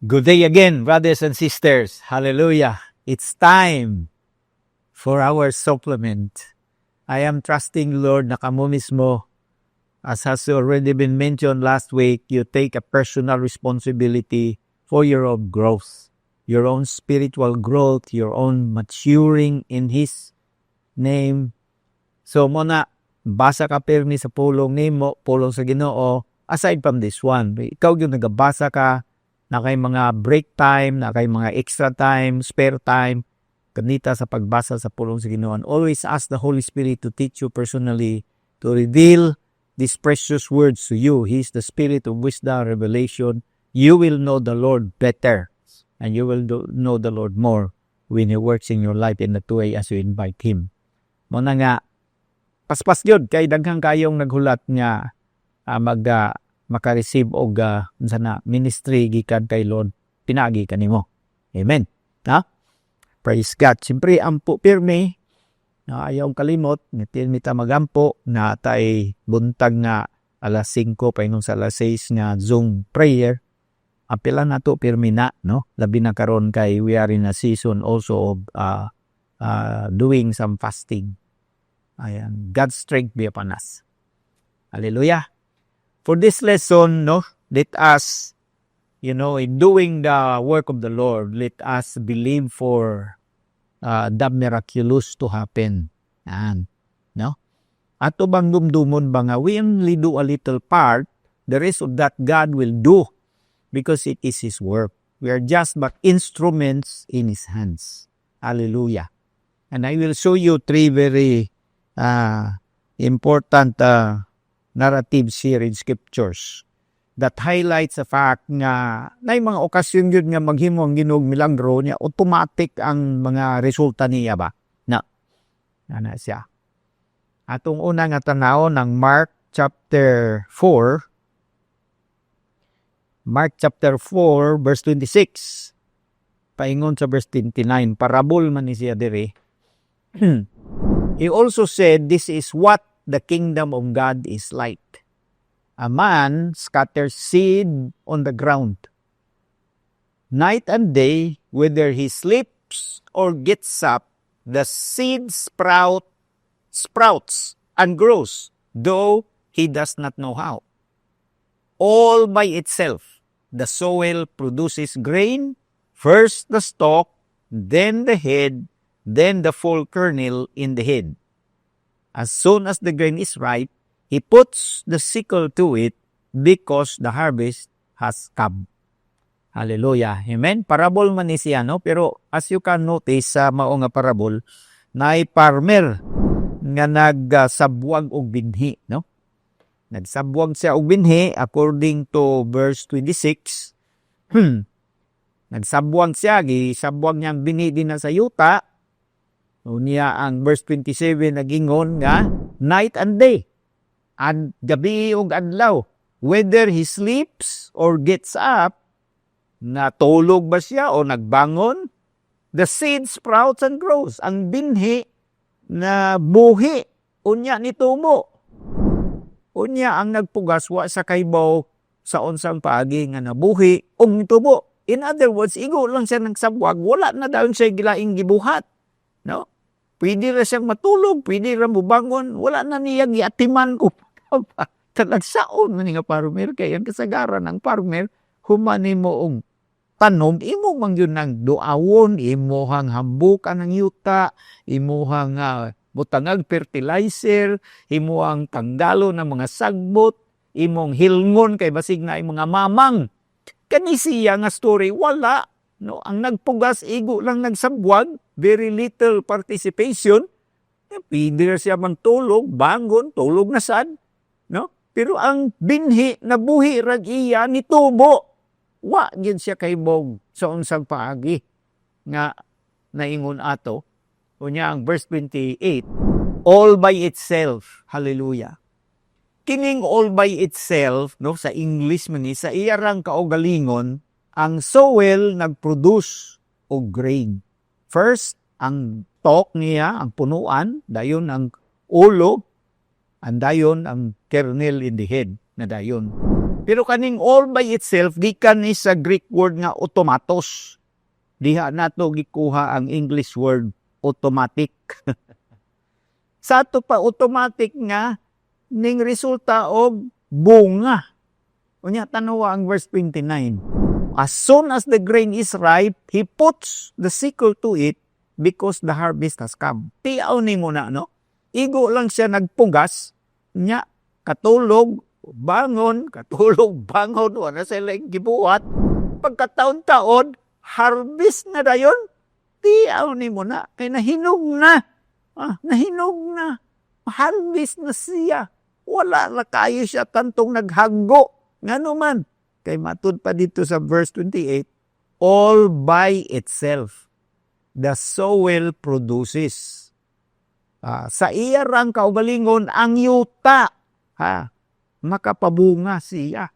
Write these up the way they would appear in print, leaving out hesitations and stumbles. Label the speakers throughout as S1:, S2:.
S1: Good day again, brothers and sisters. Hallelujah. It's time for our supplement. I am trusting, Lord, na kamo mismo, as has already been mentioned last week, you take a personal responsibility for your own growth, your own spiritual growth, your own maturing in His name. So, muna, basa ka pirmi sa pulong nimo, pulong sa Ginoo, aside from this one. Ikaw yung nagabasa ka, na kay mga break time, na kay mga extra time, spare time, kanita sa pagbasa sa pulong sa Ginoo. Always ask the Holy Spirit to teach you personally, to reveal these precious words to you. He is the Spirit of wisdom, revelation. You will know the Lord better, and you will know the Lord more when He works in your life in that way as you invite Him. Muna nga, paspas yun, kay daghang kayong naghulat nga maka-receive og sana ministry gikan kay Lord, pinagi kanimo. Amen. Na? Praise God. Siyempre, ampo pirmi, na ayaw kalimot, nitin mita magampo, na tay buntag nga alas 5, paingon sa alas 6 nga Zoom prayer. Apila na to pirmi na, no? Labi na karon kay we are in a season also of doing some fasting. Ayan. God's strength be upon us. Hallelujah. For this lesson, no, let us, in doing the work of the Lord, let us believe for the miraculous to happen. Yan, no? Ato bang dumdumon ba nga, we only do a little part, the rest of that God will do because it is His work. We are just but instruments in His hands. Hallelujah. And I will show you 3 very important narratives here in scriptures that highlights the fact nga na mga okasyon yun nga maghimo ang Ginoo milagro niya, automatic ang mga resulta niya ba? Na siya. Atong una nga tanaw ng Mark chapter 4. Mark chapter 4 verse 26. Paingon sa verse 29, parabol man ni siya diri. He also said, this is what the kingdom of God is like. A man scatters seed on the ground. Night and day, whether he sleeps or gets up, the seed sprouts and grows, though he does not know how. All by itself, the soil produces grain, first the stalk, then the head, then the full kernel in the head. As soon as the grain is ripe, he puts the sickle to it because the harvest has come. Hallelujah. Amen. Parabol man ni siya, no? Pero as you can notice sa mao nga parabol, naay farmer nga nagsabwag og binhi, no? Nagsabwag siya og binhi according to verse 26. Nagsabwag siya, gisabwag niya ang binhi din na sa yuta. Unya ang verse 27 nagingon nga night and day, and gabi ug adlaw, whether he sleeps or gets up, natulog ba siya o nagbangon, the seed sprouts and grows. Ang binhi na buhi unya nitumo. Unya ang nagpugas wa sa kaybaw sa unsang paagi nga nabuhi ug nitubo. In other words, igo lang siya nagsabwag, wala na dayon siya gilaing gibuhat, no? Pwede na siyang matulog, pwede na mubangon, wala na niya giatiman ko. Talagsaon man nga farmer, kaya ang kasagaran ng farmer, humani mo ang tanom, imo man yun ng duawon, imo hang hambukan ng yuta, imo hang butangag fertilizer, imo ang tanggalo ng mga sagbot, imong hilngon kay basig na mga mamang. Kanisiya nga story, wala. No, ang nagpugas, igo lang nagsabwag, very little participation. Pwede siya man tulog, bangon, tulog na sad. No? Pero ang binhi na buhi rag iya nitubo. Wa gid siya kaybog sa unsang paagi nga naingon ato. Unya ang verse 28, all by itself. Hallelujah. Kining all by itself, no, sa English man ni, sa iyarang kaugalingon, ang soil nagproduce og grain. First, ang stalk niya, ang punuan, dayon ang ulo, and dayon ang kernel in the head na dayon. Pero kaning all by itself, gikan ni sa Greek word nga automatos. Diha nato gikuha ang English word automatic. Sa ato pa automatic nga, ning resulta og bunga. Unya, tanawa ang verse 29. As soon as the grain is ripe, he puts the sickle to it because the harvest has come. Tiaw ni mo na, no? Igo lang siya nagpugas, nya, katulog, bangon, wala sila gibuhat. Pagkataon-taon, harvest na dayon, tiaw ni mo na, kay nahinog na. Nahinog na. Harvest na siya. Wala na kayo siya tantong naghaggo. Nga naman, kay matud pa dito sa verse 28, all by itself, the soil produces. Sa iyarang kaugalingon, ang yuta, makapabunga siya.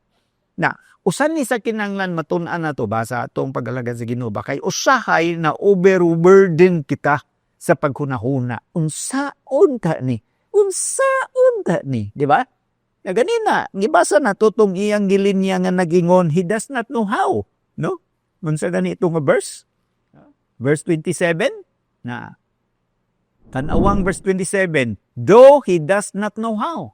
S1: Na, usan ni sa kinanglan matun-an na to ba sa atong pag-alagad sa Ginoo ba? Kay usahay na overburden kita sa paghunahuna. Unsaon ta ni? Di ba? Na ganina, gibasa na tutong iyang gilinya nga nagingon, he does not know how. No? Unsa ganito nga verse? Verse 27, na tanawang verse 27, though he does not know how.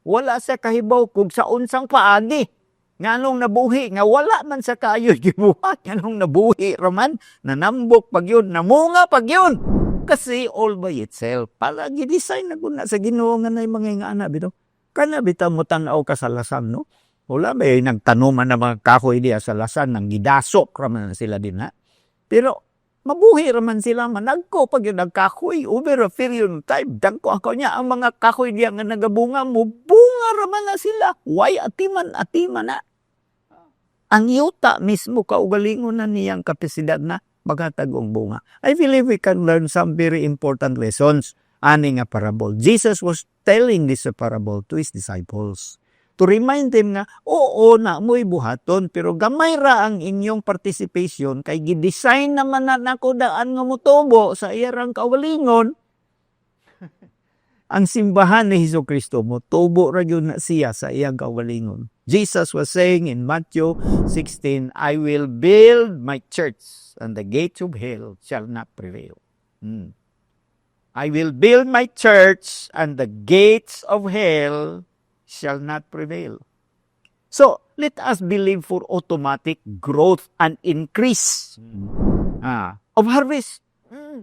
S1: Wala sa kahibaw kung sa unsang paagi. Nganong nabuhi, nga wala man sa kayo gibuhat. Nganong nabuhi raman, nanambok pag yun, namunga pag yun. Kasi all by itself, para gidesign na guna sa Ginoo nga na mga nga anak bito. Kana bitaw mo tanaw ka sa lasan, no? Wala ba yung nagtanuman na mga kahoy diya sa lasan, nang gidasok raman sila din, ha? Pero, mabuhi raman sila, managko pag yung nagkahoy, over a period of time, dagko ako niya, ang mga kahoy diya nga nagabunga mo, bunga raman na sila. Why atiman na? Ang yuta mismo kaugalingon na niyang kapasidad na magatagong bunga. I believe we can learn some very important lessons ani nga parable. Jesus was telling this parable to his disciples to remind them nga, oo na mo'y buhaton, pero gamay ra ang inyong participation kay gidesign naman na nako daan nga mutubo sa iyang kaugalingon. Ang simbahan ni Hesukristo mutubo ra gyud na siya sa iyang kaugalingon. Jesus was saying in Matthew 16, I will build my church and the gates of hell shall not prevail. I will build my church and the gates of hell shall not prevail. So, let us believe for automatic growth and increase of harvest.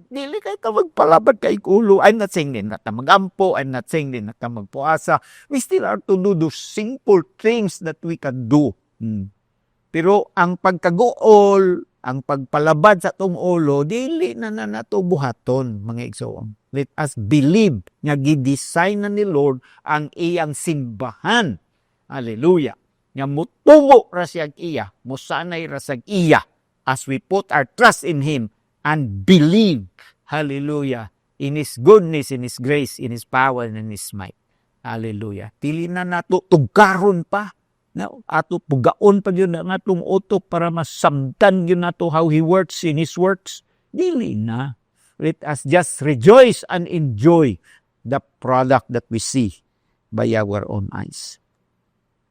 S1: Dili kay ka magpalabad kay ulo. I'm not saying din na ta magampo. I'm not saying din na ta magpuasa. We still are to do those simple things that we can do. Pero ang pagkagool, ang pagpalabad sa tong ulo, dili na nato buhaton, mga igsoon. Let us believe nga gidesign na ni Lord ang iyang simbahan. Hallelujah. Nga mutubo ra siyag iya, musanay ra siyag iya as we put our trust in Him and believe, hallelujah, in His goodness, in His grace, in His power, and in His might. Hallelujah. Dili na nato tugkaron pa. No? Ato pugaon pa yun ang atong utok para masamtan yun nato how He works in His works. Dili na. Let us just rejoice and enjoy the product that we see by our own eyes.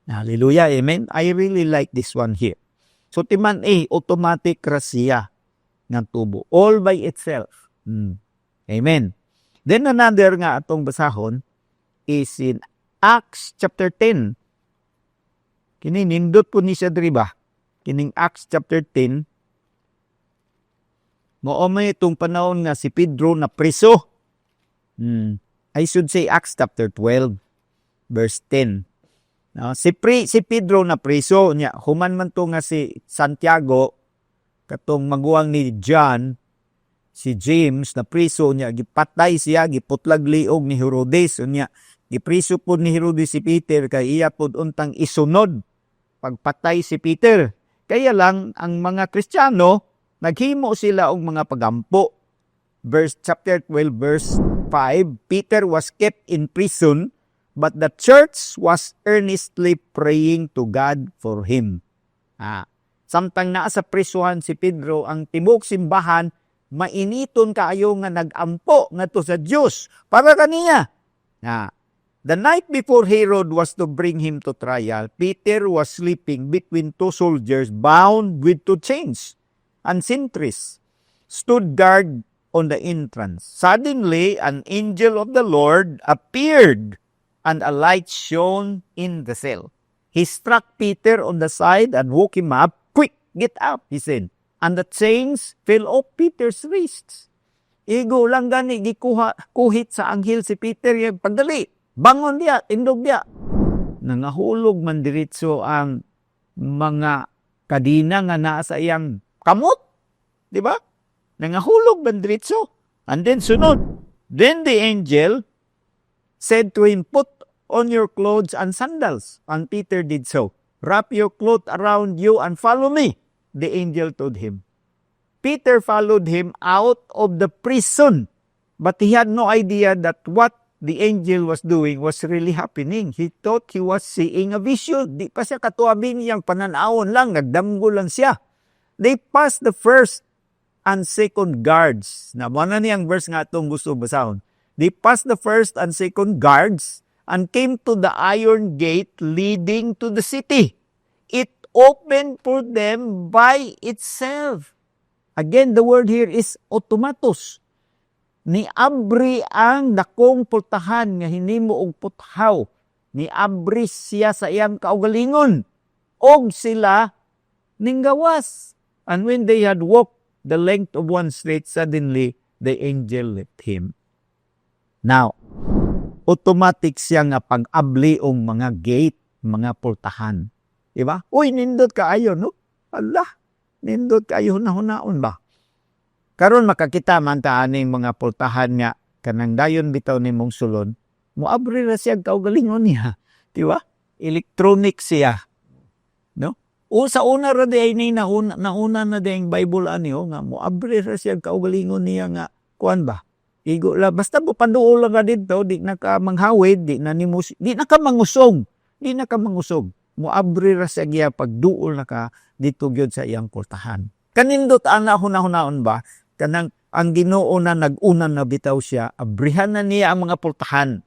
S1: Hallelujah. Amen. I really like this one here. So, timan automatic ra siya ng tubo. All by itself. Amen. Then another nga atong basahon is in Acts chapter 10. Kini nindot po ni siya driba. Kining Acts chapter 10. Maomay itong panahon nga si Pedro na preso. I should say Acts chapter 12 verse 10. Si Pedro na preso niya. Human man to nga si Santiago, katong maguwang ni John, si James na priso niya, gipatay siya, giputlag liog ni Herodes, niya, gipriso po ni Herodes si Peter, kay iya po untang isunod, pagpatay si Peter. Kaya lang, ang mga Kristiyano, naghimo sila og mga pagampo. Chapter 12, verse 5, Peter was kept in prison, but the church was earnestly praying to God for him. Samtang naa sa prisuhan si Pedro, ang tibok simbahan, mainiton kaayo nga nagampo ngadto sa Dios para kaniya. The night before Herod was to bring him to trial, Peter was sleeping between two soldiers bound with two chains, and sentries stood guard on the entrance. Suddenly, an angel of the Lord appeared, and a light shone in the cell. He struck Peter on the side and woke him up. "Quick, get up," he said. And the chains fell off Peter's wrists. Igo lang gani, kuhit sa anghel si Peter, yung pagdali. Bangon diya, tindog diya. Nangahulog man diretso ang mga kadina nga naa sa iyang kamot. Di ba? Nangahulog man diretso. And then sunod. Then the angel said to him, "Put on your clothes and sandals." And Peter did so. "Wrap your cloth around you and follow me," the angel told him. Peter followed him out of the prison, but he had no idea that what the angel was doing was really happening. He thought he was seeing a vision. Di pa siya katuabing niyang pananawon lang, nagdamgo lang siya. They passed the first and second guards. Na mana niyang verse nga itong gusto basahon. They passed the first and second guards and came to the iron gate leading to the city. It opened for them by itself. Again, the word here is automatos. Niabri ang dakong pultahan nga hinimo og puthaw. Niabri siya sa iyang kaugalingon. Og sila ninggawas. And when they had walked the length of one street, suddenly the angel left him. Now, automatic siya nga pag-abli og mga gate, mga pultahan. Diba? Uy, nindot kaayo, no? Allah, nindot kaayo, hunahunaon ba? Karon makakita man ta aning mga pultahan nga kanang dayon bitaw nimong sulod, moabri ra siya kaugalingon niya, di ba? Electronic siya. No? O sa una ra di ni nauna na ding Bible aniyo nga moabri ra siya kaugalingon niya nga kuan ba? Igo la basta mo panduol lang didto, di na ka manghawid, di na ka mangusog. Di na ka mangusog. Moabri ra siya pagduol na ka dito gyud sa iyang pultahan. Kanindot ana hunahunaon ba? Kanang ang Ginoo na nag-una na bitaw siya, abrihan na niya ang mga pultahan.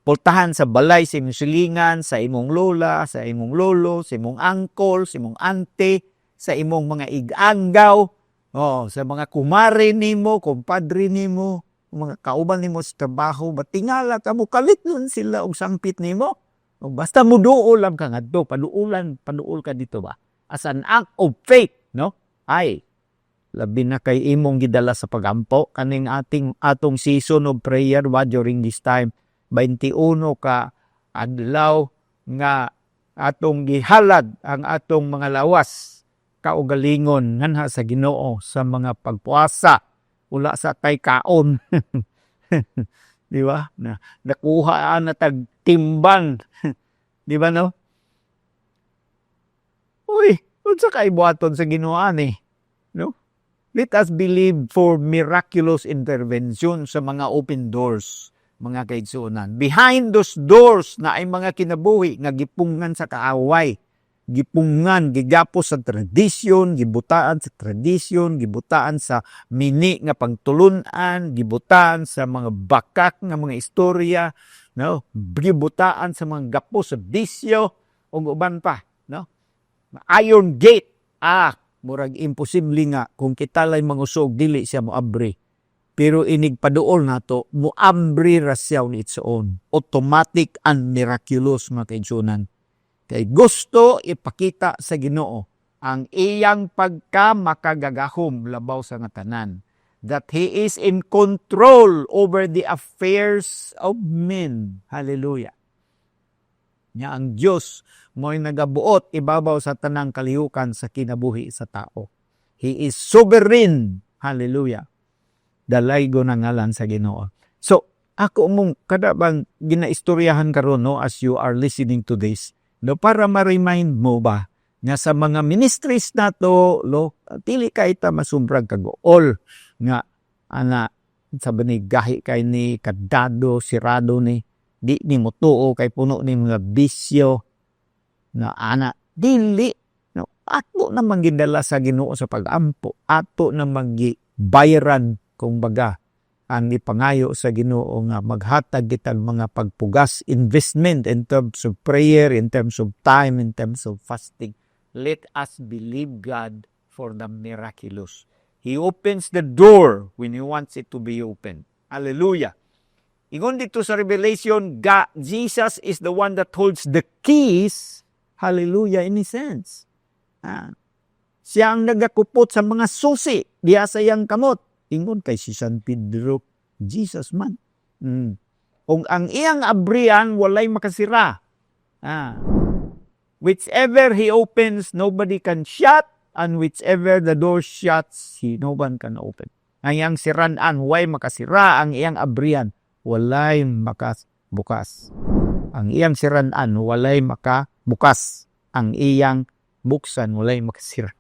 S1: Pultahan sa balay, sa imong silingan, sa imong lola, sa imong lolo, sa imong uncle, sa imong auntie, sa imong mga iganggaw, sa mga kumare nimo, kumpadre nimo, mga kauban nimo sa trabaho, batingala ka mo, kalit nun sila og sangpit nimo. Basta mo duol lang ka nga do, paduol ka dito ba? As an act of faith, no? Ay, labi na kay imong gidala sa pagampo kaning atong season of prayer during this time 21 ka adlaw nga atong gihalad ang atong mga lawas kaugalingon nganha sa Ginoo sa mga pagpuasa ula sa kay kaon. Di ba? Nakuha na tag timbang. Di ba no? Uy, unsa kay buhaton sa Ginoo ani? No? Let us believe for miraculous intervention sa mga open doors, mga kaigsuonan. Behind those doors na ay mga kinabuhi nga gipungan sa kaaway, gipungan, gigapos sa tradisyon, gibutaan sa tradisyon, gibutaan sa mini nga pagtulunan, gibutaan sa mga bakak nga mga istorya, no? Gibutaan sa mga gapos sa bisyo, o uban pa, no? Iron gate, murag imposible nga kung kita lay mangusog dili siya moabri. Pero inig paduol nato moabri ra siya on its own. Automatic and miraculous mga kaigsuonan. Kay gusto ipakita sa Ginoo ang iyang pagkamakagagahom labaw sa nga tanan. That He is in control over the affairs of men. Hallelujah. Nya ang Dios mo'y nagabuot ibabaw sa tanang kalihukan sa kinabuhi sa tao. He is sovereign. Hallelujah. Dalaygo na ngalan sa Ginoo. So, ako mong kada bang ginaistoryahan karon no as you are listening to this, no, para ma-remind mo ba nga sa mga ministries nato, dili kay ta masumbrag kagool nga ana sabi ni gahi kay ni kadado sirado ni di ni motuo kay puno ni mga bisyo na ana dili no ato na manggidala sa Ginoo sa pag-ampo, ato na manggibayaran kung baga ang ipangayo sa Ginoo nga maghatag kitag mga pagpugas, investment in terms of prayer, in terms of time, in terms of fasting. Let us believe God for the miraculous. He opens the door when He wants it to be opened. Hallelujah. Ingon dito sa Revelation, Jesus is the one that holds the keys. Hallelujah, in a sense. Siya ang nagakupot sa mga susi, diya sa iyang kamot. Ingon kay si San Pedro, Jesus man. Kung ang iyang abrian, walay makasira. Whichever He opens, nobody can shut, and whichever the door shuts, no one can open. Ang iyang siranan, walay makasira. Ang iyang abrian, walay makabukas. Ang iyang siranan, walay makabukas. Ang iyang buksan, walay makasira.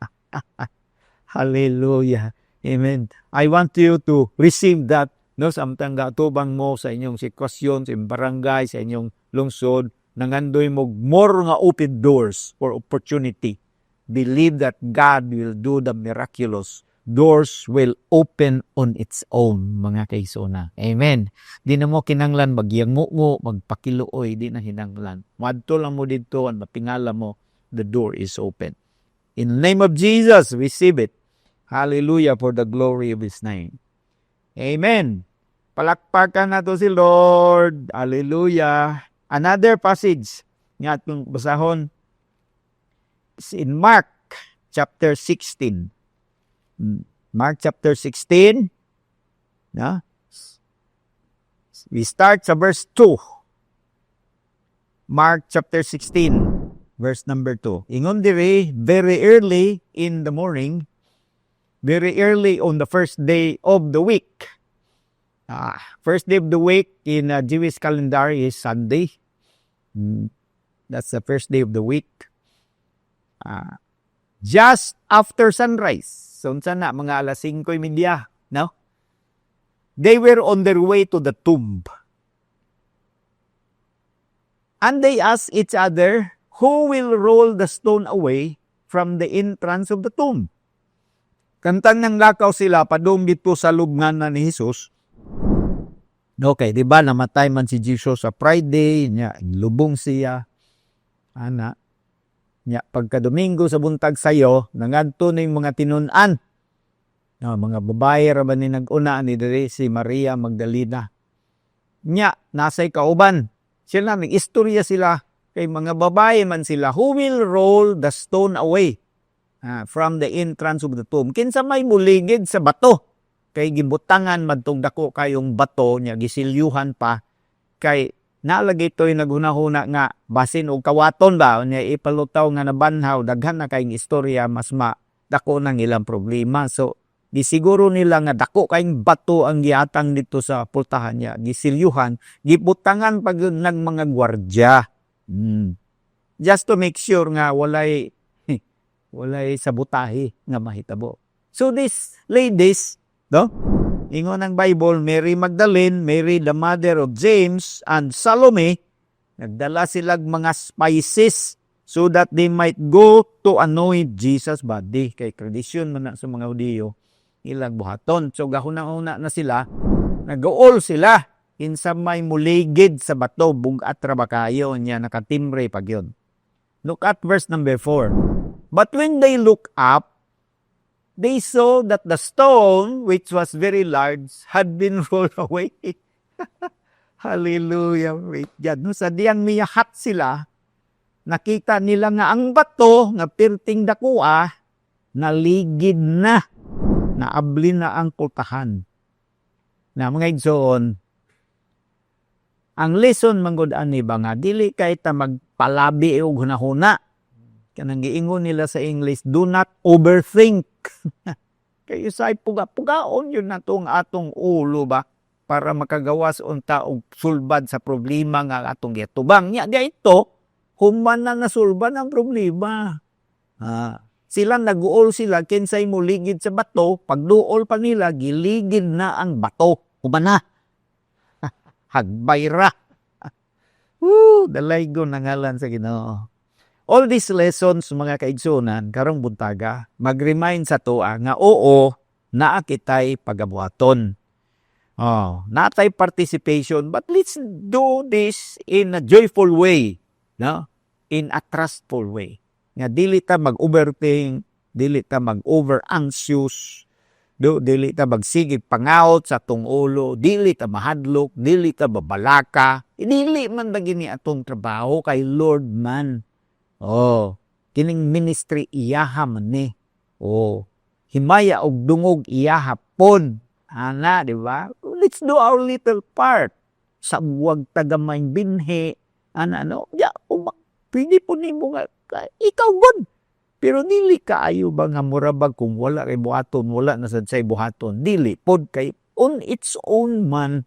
S1: Hallelujah. Amen. I want you to receive that. No, samtang gatubang mo sa inyong sitwasyon, sa inyong barangay, sa inyong lungsod, nangandoy mo more nga open doors for opportunity. Believe that God will do the miraculous. Doors will open on its own, mga kaisona. Amen. Di na mo kinanglan magyangungo, magpakiluoy, di na hinanglan. Madto lang mo dito, ang mapingala mo, the door is open. In the name of Jesus, receive it. Hallelujah for the glory of His name. Amen. Palakpakan na to si Lord. Hallelujah. Another passage nga atong basahon is in Mark chapter 16. Mark chapter 16. We start sa verse 2. Mark chapter 16. Verse number 2. Ingon diri, very early in the morning, very early on the first day of the week. First day of the week in Jewish calendar is Sunday. That's the first day of the week. Just after sunrise. So, sana, mga alas 5:30, no? They were on their way to the tomb. And they asked each other, who will roll the stone away from the entrance of the tomb? Kantang nang lakaw sila, padung dito sa lubngan na ni Jesus. Okay, di ba namatay man si Jesus sa Friday, lubong siya. Pagka Domingo sa buntag sayo, nangadto na yung mga tinunan. Mga babae raman ni nag-una ni diri si Maria Magdalena. Nasay kauban. Sila, nag-istorya sila. Kay mga babae man sila, who will roll the stone away from the entrance of the tomb? Kinsa may muligid sa bato. Kay gibutangan madtong dako kayong bato niya, gisilyuhan pa. Kay nalagay to'y naghuna-huna nga, basin o kawaton ba, niya ipalutaw nga nabanhaw, daghan na kayong istorya, mas dako ng ilang problema. So, gisiguro nila nga dako kayong bato ang giatang dito sa pultahan niya, gisilyuhan, gibutangan pag ng mga gwardya. Just to make sure nga walay sabutahi nga mahitabo. So these ladies, no? Ingon ang Bible, Mary Magdalene, Mary the mother of James, and Salome, nagdala silag mga spices so that they might go to anoint Jesus' body. Kay tradisyon man na sa mga Hudiyo, ilang buhaton. So gahuna-una na sila, nag-uol sila. Kinsa may muligid sa bato, bugat ra ba kayo, niya nakatimbre pag yun. Look at verse number 4. But when they look up, they saw that the stone, which was very large, had been rolled away. Hallelujah. Wait, dyan. No, sa diyang miyahat sila, nakita nila nga ang bato, nga pirting dakua, naligid na, naabli na ang kultahan. Na mga igsoon, ang lesson manggod ani ba nga, dili kay ta magpalabi o hunahuna. Kanang giingon nila sa English, do not overthink. Kayo say pugaon yun na atong ulo ba, para makagawas unta og sulbad sa problema nga atong gitubang. Nya ito, human na nasulban ang problema. Sila nag-uol sila, kinsay mo ligid sa bato, pagduol pa nila, giligid na ang bato. Human na. Hagbayra. Dalaygo na ngalan sa Ginoo. All these lessons, mga kaigsunan, karong buntaga, mag-remind sa toa nga oo, naa kitay pagabuhaton. Natay participation, but let's do this in a joyful way, no? In a trustful way. Nga dili ta mag-overthink, dili ta mag-over-anxious, dili ta magsigig pangaot sa atong ulo, dili ta mahadlok, dili ta babalaka, dili man gini atong trabaho kay Lord man. Kining ministry iyaha man ni. Himaya og dungog iyaha pon. Ana, di ba? Let's do our little part. Sa huwag tagamay binhi. Pwede po ni mo nga, ikaw good. Pero dili kaayo ba nga murabag kung wala kay buhaton, wala na sad say buhaton. Dili pod kay on its own man.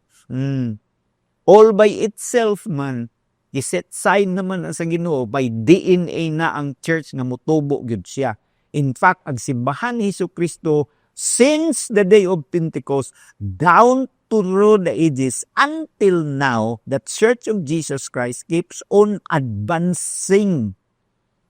S1: All by itself man. Giset sign naman sa Ginoo by DNA na ang church nga motubo gyud siya. In fact, ang simbahan ni Jesucristo since the day of Pentecost down through the ages until now, the Church of Jesus Christ keeps on advancing.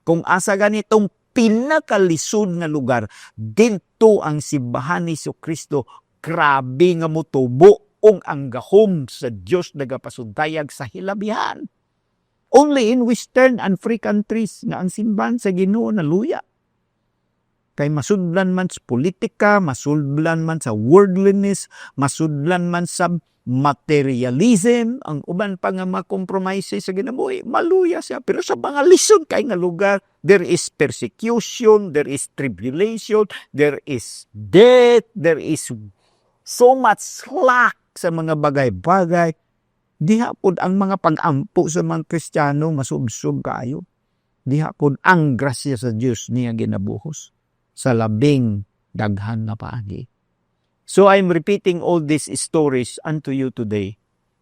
S1: Kung asa ganitong pinakalisod nga lugar, dito ang simbahan ni Jesucristo, grabe nga motubo ang gahom sa Dios nagapasudayag sa hilabihan. Only in Western and free countries nga ang simbahan sa Ginoo naluya. Kay masudlan man sa politika, masudlan man sa worldliness, masudlan man sa materialism, ang uban pa nga makompromise sa ginabuhi, maluya siya. Pero sa mga lisod kay nga lugar, there is persecution, there is tribulation, there is death, there is so much slack sa mga bagay-bagay. Diha pod ang mga pag-ampo sa mga Kristiyano masubsob kayo. Diha pod ang grasya sa Dios niya ginabuhos sa labing daghan na paagi. So I'm repeating all these stories unto you today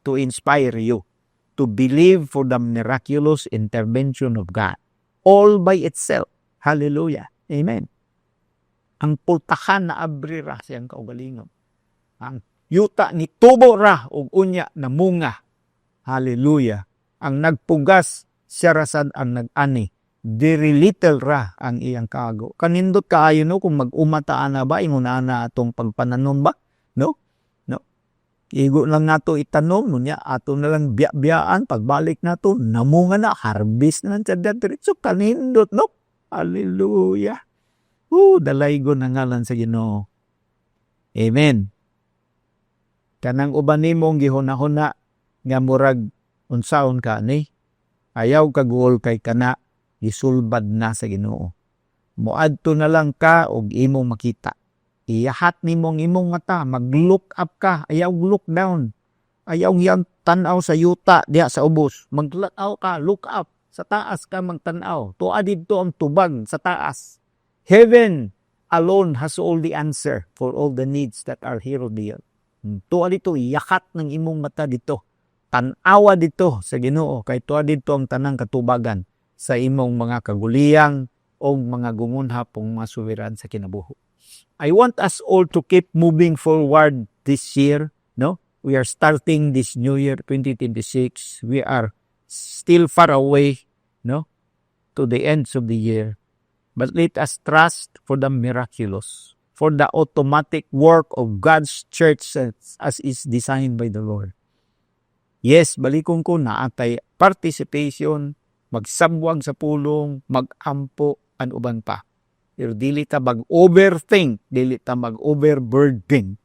S1: to inspire you to believe for the miraculous intervention of God all by itself. Hallelujah. Amen. Ang pultahan na abrira siyang kaugalingon. Ang yuta ni tubo ra ug unya na munga. Hallelujah. Ang nagpugas siya rasad ang nag-ani. Very little ra ang iyang kago. Kanindot kaayo no kung mag-umataan na ba inguna na atong pagpananom ba? No? Igo lang nato itanom nunya ato na lang biya-biyaan pagbalik nato namunga na harvest na sa diretso kanindot no. Hallelujah. Dalaygo na ngalan sa Ginoo. Amen. Kanang uban nimong gihuna-huna nga murag unsaon ka ni ayaw kagol kay kana gisulbad na sa Ginoo. Muadto na lang ka og imong makita. Iyahat nimong imong mata, mag-look up ka, ayaw look down. Ayaw yang tan-aw sa yuta diha sa ubos. Maglaw ka, look up. Sa taas ka magtan-aw. Tuwa didto ang tubag sa taas. Heaven alone has all the answer for all the needs that are here on the earth. Tuwa dito, iyakat ng imong mata dito. Tan-awa dito sa Ginoo kay tuwa dito ang tanang katubagan sa imong mga kaguliyang o mga gumunhapong masuwiran sa kinabuhi. I want us all to keep moving forward this year, no? We are starting this new year 2026. We are still far away, no, to the ends of the year. But let us trust for the miraculous, for the automatic work of God's church as is designed by the Lord. Yes, balikon ko naatay participation, magsabwag sa pulong, magampo, an uban pa. Pero dili ta mag-overthink, dili ta mag-overburden.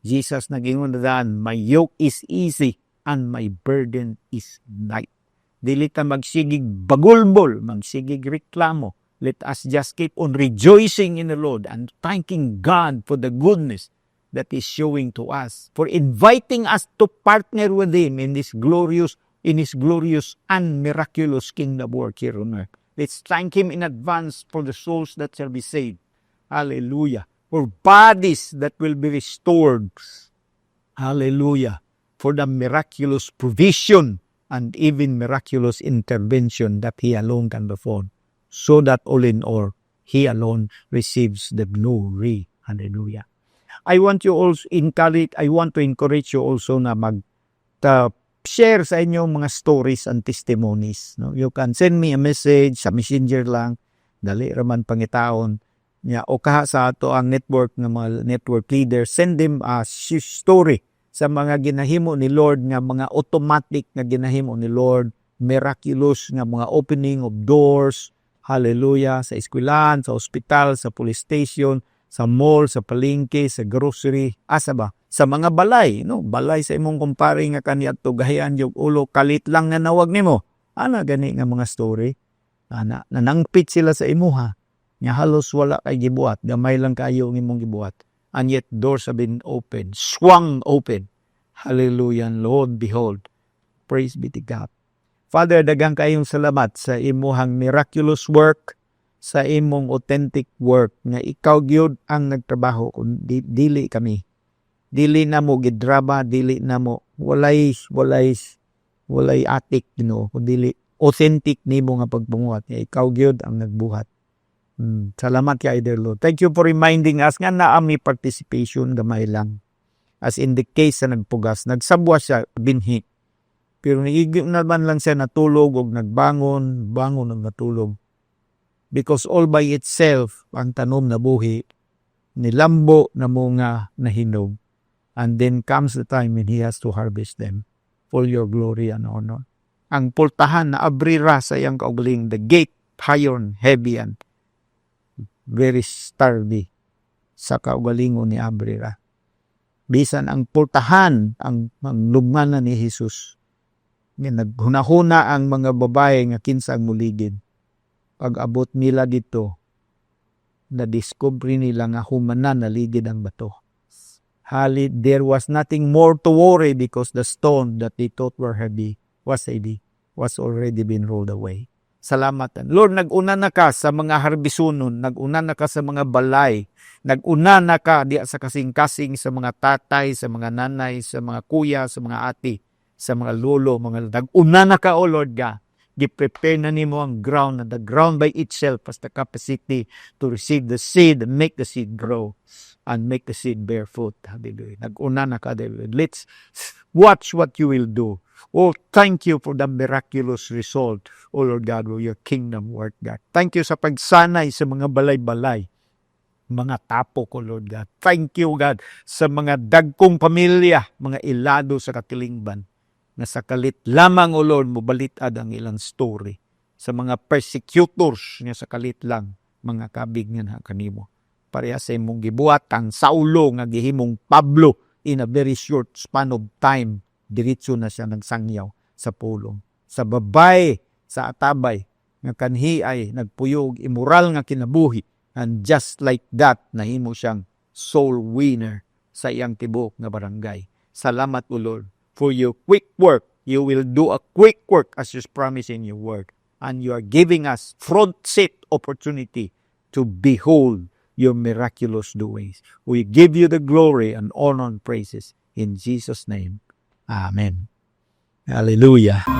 S1: Jesus nagingon na daan, my yoke is easy and my burden is light. Dili ta magsigig bagulbol, magsigig reklamo. Let us just keep on rejoicing in the Lord and thanking God for the goodness that is showing to us, for inviting us to partner with Him in His glorious and miraculous kingdom work here on earth. Let's thank Him in advance for the souls that shall be saved. Hallelujah. For bodies that will be restored. Hallelujah. For the miraculous provision and even miraculous intervention that He alone can perform. So that all in all, He alone receives the glory. Hallelujah. I want to encourage you also na share sa inyo mga stories and testimonies. No? You can send me a message sa messenger lang. Dali raman pangitaon. O kaha sa ato ang network ng mga network leaders. Send them a story sa mga ginahimo ni Lord nga mga automatic nga ginahimo ni Lord, miraculous nga mga opening of doors, hallelujah, sa eskwelahan, sa ospital, sa police station, sa mall, sa palengke, sa grocery, asa ba? Sa mga balay, no? Balay sa imong kumpare nga kaniya tugayan yung ulo, kalit lang nga nawag nimo. Ana gani nga mga story? Ana, nanangpit sila sa imuha. Nga halos wala kay gibuhat, gamay lang kayo ang imong gibuhat. And yet doors have been opened, swung open. Hallelujah, Lord, behold. Praise be to God. Father, dagang kayong salamat sa imuhang miraculous work, sa imong authentic work, nga ikaw gyud ang nagtrabaho, dili kami. Dili na mo gidrama, dili na mo, walay atik, dili authentic nimo nga pagbuhat. Ikaw gyud ang nagbuhat. Salamat kay dear Lord. Thank you for reminding us nga naa may participation gamay lang. As in the case sa nagpugas, nagsabwa siya binhi. Pero niigib naman lang siya natulog o bangon og natulog. Because all by itself, ang tanom na buhi, nilambo na mga nahinog. And then comes the time when He has to harvest them for your glory and honor. Ang pultahan na abrira sa iyang kaugaling, the gate, iron, heavy, and very sturdy sa kaugalingon ni abrira. Bisan ang pultahan, ang lugmanan ni Jesus, naghunahuna ang mga babae nga kinsang muligid. Pag-abot nila dito, na-discover nila nga humanan na ligid ang bato. There was nothing more to worry because the stone that they thought were heavy was already been rolled away. Salamatan. Lord, nag-una na ka sa mga harbisunon, nag-una na ka sa mga balay, nag-una na ka di sa kasing-kasing sa mga tatay, sa mga nanay, sa mga kuya, sa mga ati, sa mga lolo, nag-una na ka, O Lord God. Gi-prepare na nimo ang ground, and the ground by itself has the capacity to receive the seed, and make the seed grow, and make the seed bear fruit. Hallelujah. Nag-una na ka, David. Let's watch what you will do. Oh, thank you for the miraculous result, O Lord God, of your kingdom work, God. Thank you sa pagsanay sa mga balay-balay, mga tapok, O Lord God. Thank you, God, sa mga dagkong pamilya, mga ilado sa katilingban, na sa kalit lamang, O Lord, mubalitad ang ilang story. Sa mga persecutors nga sa kalit lang, mga kabig nga na kanimo. Pareha sa imong gibuhat, ang Saulo nga gihimong Pablo in a very short span of time, diretso na siya nagsangyaw sa pulong. Sa babay, sa atabay, nga kanhi ay nagpuyog, immoral nga kinabuhi, and just like that, nahimo siyang soul winner sa iyang tibuok nga barangay. Salamat, O Lord, for your quick work. You will do a quick work as you promise in your word. And you are giving us front seat opportunity to behold your miraculous doings. We give you the glory and honor and praises in Jesus' name. Amen. Hallelujah.